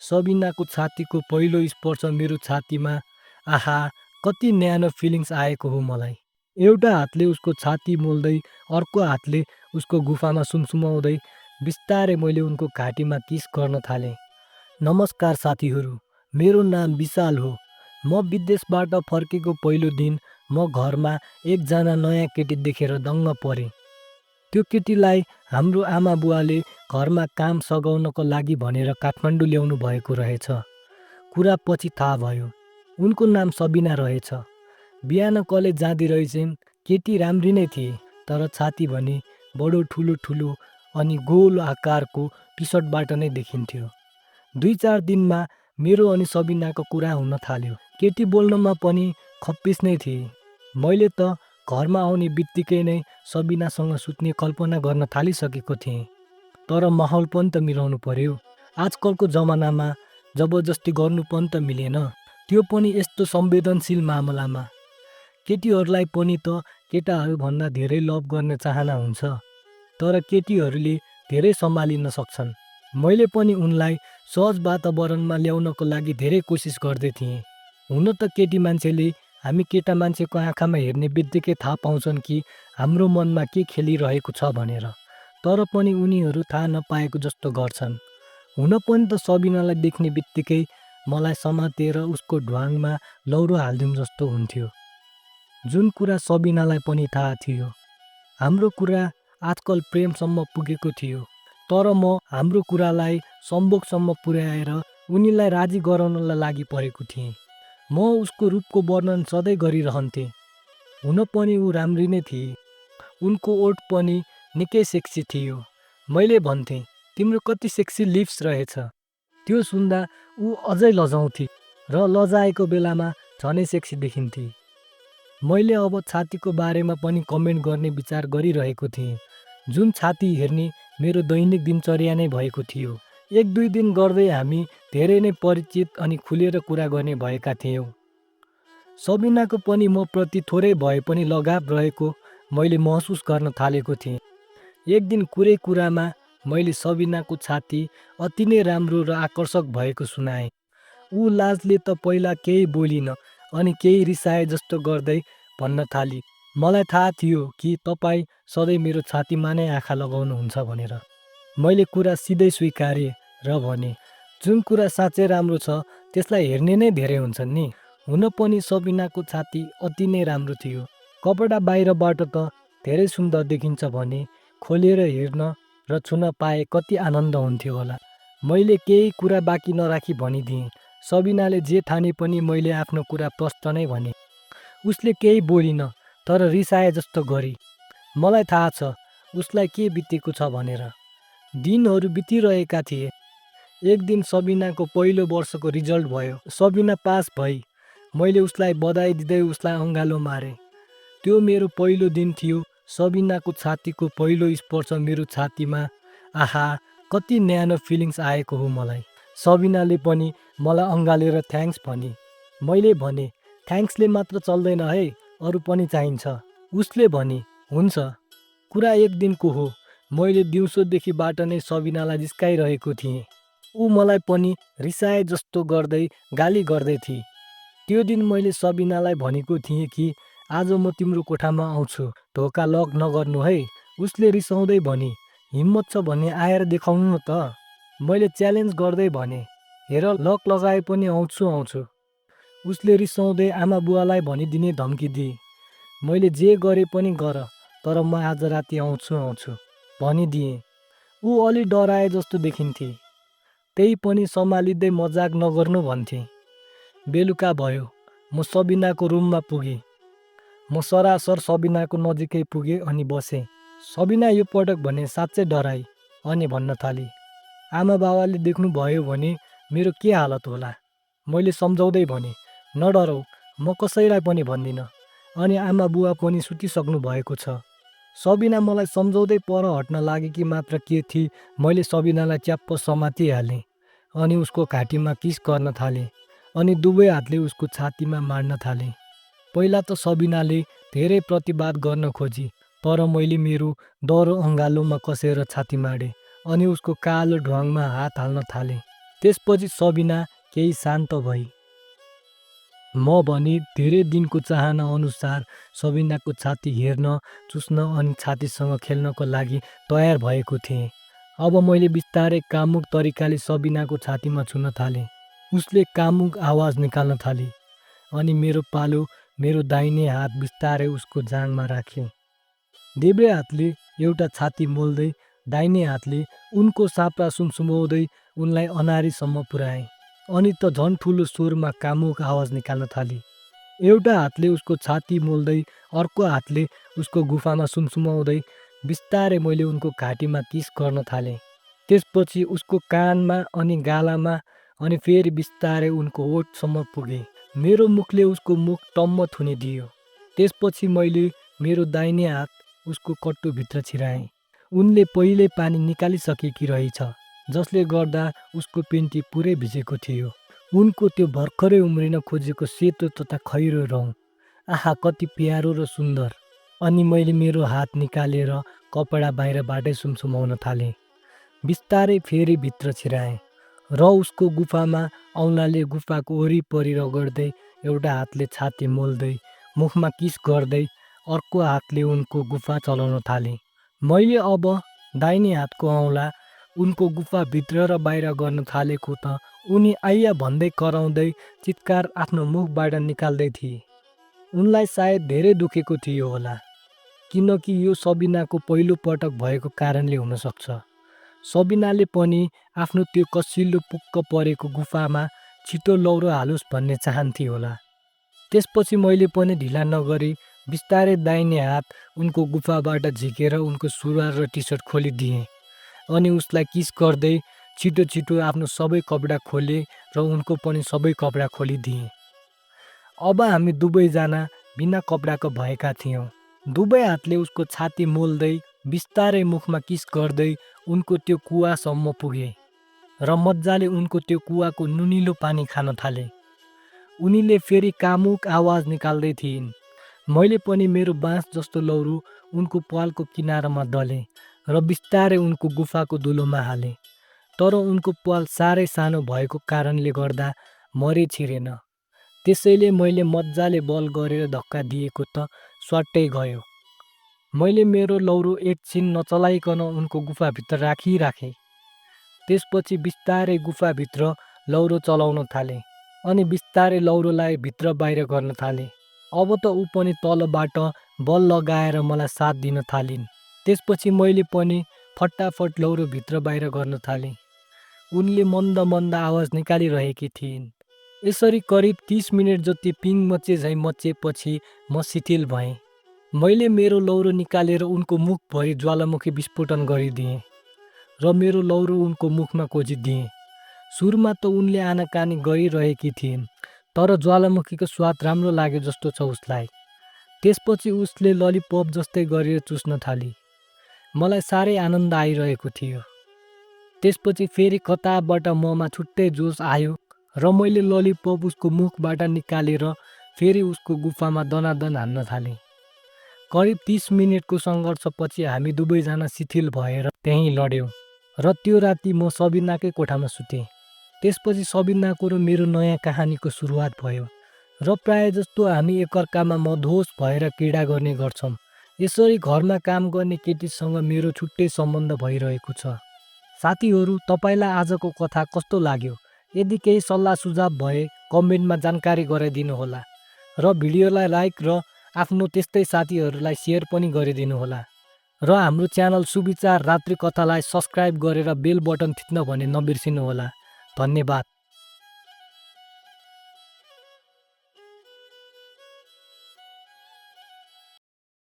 सबिनाको छातीको पहिलो स्पर्श मेरो छातीमा, आहा कति न्यानो फिलिङ्स आएको हो मलाई। एउटा हातले उसको छाती मोल्दै अर्को हातले उसको गुफामा सुमसुमाउँदै बिस्तारै मैले उनको घाँटीमा किस गर्न थालेँ। नमस्कार साथीहरू, मेरो नाम विशाल हो। म विदेशबाट फर्केको पहिलो दिन म घरमा एकजना नयाँ केटी देखेर दङ्ग परेँ। त्यो केटीलाई हाम्रो आमा बुवाले घरमा काम सघाउनको लागि भनेर काठमाडौँ ल्याउनु भएको रहेछ। कुरा पछि थाहा भयो, उनको नाम सबिना रहेछ। बिहान कलेज जाँदै रहेछन्। केटी राम्री नै थिए, तर छाती भने बडो ठुलो ठुलो अनि गोल आकारको टी सर्टबाट नै देखिन्थ्यो। 2-4 दिनमा मेरो अनि सबिनाको कुरा हुन थाल्यो। केटी बोल्नमा पनि खप्पिस नै थिए। मैले त घरमा आउने बित्तिकै नै सबिनासँग सुत्ने कल्पना गर्न थालिसकेको थिएँ। तर माहौल पनि त मिलाउनु पर्यो। आजकलको जमानामा जबरजस्ती गर्नु पनि त मिलेन, त्यो पनि यस्तो संवेदनशील मामलामा। केटीहरूलाई पनि त केटाहरूभन्दा धेरै लभ गर्ने चाहना हुन्छ, तर केटीहरूले धेरै सम्हालिन सक्छन्। मैले पनि उनलाई सहज वातावरणमा ल्याउनको लागि धेरै कोसिस गर्दै थिएँ। हुन त केटी मान्छेले हामी केटा मान्छेको आँखामा हेर्ने बित्तिकै थाहा पाउँछन् कि हाम्रो मनमा के खेलिरहेको छ भनेर, तर पनि उनीहरू थाहा नपाएको जस्तो गर्छन्। हुन पनि त सबिनालाई देख्ने बित्तिकै मलाई समातेर उसको ढ्वाङमा लौरो हालिदिउँ जस्तो हुन्थ्यो। जुन कुरा सबिनालाई पनि थाहा थियो, हाम्रो कुरा आजकल प्रेमसम्म पुगेको थियो। तर म हाम्रो कुरालाई सम्भोगसम्म पुर्याएर उनीलाई राजी गराउनलाई लागि परेको थिएँ। म उसको रूपको वर्णन सधैँ गरिरहन्थेँ। हुन पनि ऊ राम्री नै थिए। उनको ओठ पनि निकै सेक्सी थियो। मैले भन्थेँ, तिम्रो कति सेक्सी लिप्स रहेछ। त्यो सुन्दा ऊ अझै लजाउँथे र लजाएको बेलामा झनै सेक्सी देखिन्थे। मैले अब छातीको बारेमा पनि कमेन्ट गर्ने विचार गरिरहेको थिएँ, जुन छाती हेर्ने मेरो दैनिक दिनचर्या नै भएको थियो। 1-2 दिन गर्दै हामी धेरै नै परिचित अनि खुलेर कुरा गर्ने भएका थियौँ। सबिनाको पनि म प्रति थोरै भए पनि लगाव रहेको मैले महसुस गर्न थालेको थिएँ। एक दिन कुरामा मैले सबिनाको छाती अति नै राम्रो र आकर्षक भएको सुनाएँ। ऊ लाजले त पहिला केही बोलिन अनि केही रिसाए जस्तो गर्दै भन्न थाली, मलाई थाहा थियो कि तपाईँ सधैँ मेरो छातीमा नै आँखा लगाउनुहुन्छ भनेर। मैले कुरा सिधै स्वीकारेँ र भने, जुन कुरा साँच्चै राम्रो छ त्यसलाई हेर्ने नै धेरै हुन्छन् नि। हुन पनि सबिनाको छाती अति नै राम्रो थियो। कपडा बाहिरबाट त धेरै सुन्दर देखिन्छ भने खोलेर हेर्न र छुन पाए कति आनन्द हुन्थ्यो होला। मैले केही कुरा बाँकी नराखी भनिदिएँ। सबिनाले जे ठाने पनि मैले आफ्नो कुरा प्रष्ट नै भने। उसले केही बोलिन, तर रिसाए जस्तो गरी। मलाई थाहा छ उसलाई के बितेको छ भनेर। दिनहरू बितिरहेका थिए। एक दिन सबिनाको पहिलो वर्षको रिजल्ट भयो। सबिना पास भई। मैले उसलाई बधाई दिँदै उसलाई अँगालो मारेँ। त्यो मेरो पहिलो दिन थियो। सबिनाको छातीको पहिलो स्पर्श मेरो छातीमा, आहा कति न्यानो फिलिङ्स आएको हो मलाई। सबिनाले पनि मलाई अँगालेर थ्याङ्क्स भनी। मैले भने, थ्याङ्क्सले मात्र चल्दैन है, अरू पनि चाहिन्छ। उसले भने, हुन्छ। कुरा एक दिनको हो। मैले दिउँसोदेखिबाट नै सबिनालाई जिस्काइरहेको थिएँ। ऊ मलाई पनि रिसाए जस्तो गर्दै गाली गर्दै थिए। त्यो दिन मैले सबिनालाई भनेको थिएँ कि आज म तिम्रो कोठामा आउँछु, ढोका लक नगर्नु है। उसले रिसाउँदै भनी, हिम्मत छ भने आएर देखाउनु न त। मैले च्यालेन्ज गर्दै भने, हेर लक लगाए पनि आउँछु। उसले रिसाउँदै आमा बुवालाई भनिदिने धम्की दिए। मैले जे गरे पनि गर, तर म आज राति आउँछु भनिदिएँ। ऊ अलि डराए जस्तो देखिन्थे। त्यही पनि सम्हालिँदै मजाक नगर्नु भन्थे। बेलुका भयो। म सबिनाको रुममा पुगेँ। म सरासर सबिनाको नजिकै पुगेँ अनि बसेँ। सबिना यो पटक भने साँच्चै डराई अनि भन्न थाली, आमा बाबाले देख्नुभयो भने मेरो के हालत होला। मैले सम्झाउँदै भने, नडराउ, म कसैलाई पनि भन्दिनँ अनि आमा बुवा पनि सुतिसक्नु भएको छ। सबिना मलाई सम्झाउँदै पर हट्न लागेकी मात्र के थिए, मैले सबिनालाई च्याप्प समातिहालेँ अनि उसको घाँटीमा किस गर्न थालेँ अनि दुवै हातले उसको छातीमा माड्न थालेँ। पहिला त सबिनाले धेरै प्रतिवाद गर्न खोजी, तर मैले मेरो डह्रो अँगालोमा कसेर छाती माडेँ अनि उसको कालो ढ्वाङमा हात हाल्न थालेँ। त्यसपछि सबिना केही शान्त भई। म भने धेरै दिनको चाहना अनुसार सबिनाको छाती हेर्न, चुस्न अनि छातीसँग खेल्नको लागि तयार भएको थिएँ। अब मैले बिस्तारै कामुक तरिकाले सबिनाको छातीमा छुन थालेँ। उसले कामुक आवाज निकाल्न थाली अनि मेरो पालो मेरो दाहिने हात बिस्तारै उसको जाँघमा राखेँ। देब्रे हातले एउटा छाती मोल्दै दाहिने हातले उनको साप्रा सुमसुमाउँदै उनलाई अनारीसम्म पुर्याएँ। अनि त झन् ठुलो स्वरमा कामुक आवाज निकाल्न थाली। एउटा हातले उसको छाती मोल्दै अर्को हातले उसको गुफामा सुमसुमाउँदै बिस्तारै मैले उनको घाँटीमा किस गर्न थालेँ। त्यसपछि उसको कानमा अनि गालामा अनि फेरि बिस्तारै उनको ओठसम्म पुगेँ। मेरो मुखले उसको मुख टम्म थुनिदियो। त्यसपछि मैले मेरो दाहिने हात उसको कट्टुभित्र छिराएँ। उनले पहिल्यै पानी निकालिसकेकी रहेछ, जसले गर्दा उसको पेन्टी पुरै भिजेको थियो। उनको त्यो भर्खरै उम्रिन खोजेको सेतो तथा खैरो रङ, आहा कति प्यारो र सुन्दर। अनि मैले मेरो हात निकालेर कपडा बाहिरबाटै सुमसुमाउन थालेँ। बिस्तारै फेरि भित्र छिराएँ र उसको गुफामा औँलाले गुफाको वरिपरि रगड्दै, एउटा हातले छाती मोल्दै, मुखमा किस गर्दै, अर्को हातले उनको गुफा चलाउन थालेँ। मैले अब दाहिने हातको औँला उनको गुफाभित्र र बाहिर गर्न थालेको त उनी आइया भन्दै कराउँदै चित्कार आफ्नो मुखबाट निकाल्दै थिए। उनलाई सायद धेरै दुखेको थियो होला, किनकि यो सबिनाको पहिलो पटक भएको कारणले हुन सक्छ। सबिनाले पनि आफ्नो त्यो कसिलो पुक्क परेको गुफामा छिटो लौरो हालोस् भन्ने चाहन्थे होला। त्यसपछि मैले पनि ढिला नगरी बिस्तारै दाहिने हात उनको गुफाबाट झिकेर उनको सुरुवाल र टी सर्ट खोलिदिएँ अनि उसलाई किस गर्दै छिटो छिटो आफ्नो सबै कपडा खोलेँ र उनको पनि सबै कपडा खोलिदिएँ। अब हामी दुवैजना बिना कपडाको भएका थियौँ। दुवै हातले उसको छाती मोल्दै बिस्तारै मुखमा किस गर्दै उनको त्यो कुवासम्म पुगेँ र मजाले उनको त्यो कुवाको नुनिलो पानी खान थालेँ। उनीले फेरि कामुक आवाज निकाल्दै थिइन्। मैले पनि मेरो बाँस जस्तो लौरो उनको प्वालको किनारामा दलेँ र बिस्तारै उनको गुफाको दुलोमा हालेँ। तर उनको प्वाल साह्रै सानो भएको कारणले गर्दा मरे छिरेन। त्यसैले मैले मजाले बल गरेर धक्का दिएको त स्वाट्टै गयो। मैले मेरो लौरो एकछिन नचलाइकन उनको गुफाभित्र राखिराखेँ। त्यसपछि बिस्तारै गुफाभित्र लौरो चलाउन थालेँ अनि बिस्तारै लौरोलाई भित्र बाहिर गर्न थालेँ। अब त ऊ पनि तलबाट बल लगाएर मलाई साथ दिन थालिन्। त्यसपछि मैले पनि फटाफट लौरो भित्र बाहिर गर्न थालेँ। उनले मन्द मन्द आवाज निकालिरहेकी थिइन्। यसरी करिब 30 मिनट जति पिङ मचे झैँ मचेपछि म शिथिल भएँ। मैले मेरो लौरो निकालेर उनको मुखभरि ज्वालामुखी विस्फोटन गरिदिएँ र मेरो लौरो उनको मुखमा कोजिदिएँ। सुरुमा त उनले आनाकानी गरिरहेकी थिइन्, तर ज्वालामुखीको स्वाद राम्रो लाग्यो जस्तो छ उसलाई। त्यसपछि उसले ललिपप जस्तै गरेर चुस्न थाली। मलाई साह्रै आनन्द आइरहेको थियो। त्यसपछि फेरि कताबाट ममा छुट्टै जोस आयो र मैले ललिपप उसको मुखबाट निकालेर फेरि उसको गुफामा दनादन हान्न थालेँ। करिब 30 मिनटको सङ्घर्षपछि हामी दुवैजना शिथिल भएर त्यहीँ लड्यौँ र त्यो राति म सबिनाकै कोठामा सुतेँ। त्यसपछि सबिनाको र मेरो नयाँ कहानीको सुरुवात भयो र प्राय जस्तो हामी एकअर्कामा मधोस भएर क्रीडा गर्ने गर्छौँ। यसरी घरमा काम गर्ने केटीसँग मेरो छुट्टै सम्बन्ध भइरहेको छ। साथीहरू, तपाईँलाई आजको कथा कस्तो लाग्यो? यदि केही सल्लाह सुझाव भए कमेन्टमा जानकारी गराइदिनु होला र भिडियोलाई लाइक र आफ्नो त्यस्तै साथीहरूलाई सेयर पनि गरिदिनु होला र हाम्रो च्यानल सुविचार रात्रि कथालाई सब्स्क्राइब गरेर बेल बटन थिच्न भने नबिर्सिनु होला। धन्यवाद।